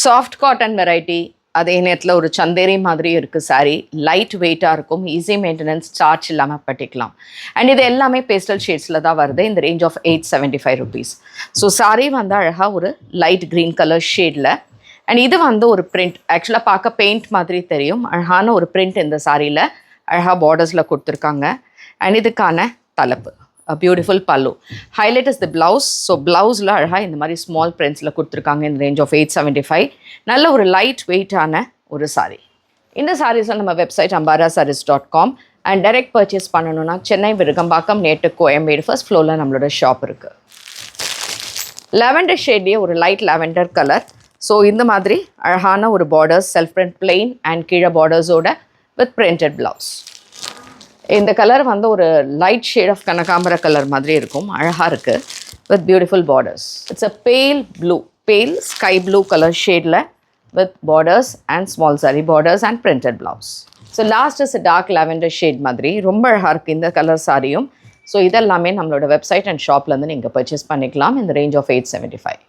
Soft cotton variety, அதே நேரத்தில் ஒரு சந்தேரி மாதிரி இருக்குது சாரீ. லைட் வெயிட்டாக இருக்கும், ஈஸி மெயின்டெனன்ஸ், சார்ஜ் இல்லாமல் பட்டிக்கலாம். அண்ட் இது எல்லாமே பேஸ்டல் ஷேட்ஸில் தான் வருது. இந்த range of 875 rupees. So sari வந்து அழகாக ஒரு லைட் க்ரீன் கலர் ஷேடில். அண்ட் இது வந்து ஒரு பிரிண்ட், ஆக்சுவலாக பார்க்க பெயிண்ட் மாதிரி தெரியும். அழகான ஒரு பிரிண்ட் இந்த சாரியில் அழகாக பார்டர்ஸில் கொடுத்துருக்காங்க. அண்ட் இதுக்கான தலைப்பு beautiful pallu. Highlight is the blouse. So பிளவுஸில் அழகாக இந்த மாதிரி ஸ்மால் பிரிண்ட்ஸில் கொடுத்துருக்காங்க. இந்த ரேஞ்ச் ஆஃப் 875. நல்ல ஒரு லைட் வெயிட்டான ஒரு சாரீ. இந்த சாரீஸை நம்ம website ambarasarees.com and direct purchase பண்ணணுன்னா சென்னை விருகம்பாக்கம், நேட்டு, கோயம்பேடு ஃபர்ஸ்ட் ஃப்ளோரில் நம்மளோட ஷாப் இருக்குது. லாவெண்டர் ஷேட்லேயே ஒரு லைட் லாவெண்டர் கலர். ஸோ இந்த மாதிரி அழகான ஒரு borders, self print plain and கீழே பார்டர்ஸோட வித் பிரிண்டட் பிளவுஸ். இந்த கலர் வந்து ஒரு லைட் ஷேட் ஆஃப் கனகாம்பர கலர் மாதிரி இருக்கும். அழகாக இருக்குது with beautiful borders. It's a pale blue, pale sky blue colour ஷேடில் with borders and small sari borders and printed blouse. So last is dark lavender shade மாதிரி ரொம்ப அழகாக இருக்குது இந்த கலர் சாரியும். ஸோ இதெல்லாமே நம்மளோட வெப்சைட் அண்ட் ஷாப்லேருந்து நீங்கள் பர்ச்சேஸ் பண்ணிக்கலாம். இந்த ரேஞ்ச் ஆஃப் 875.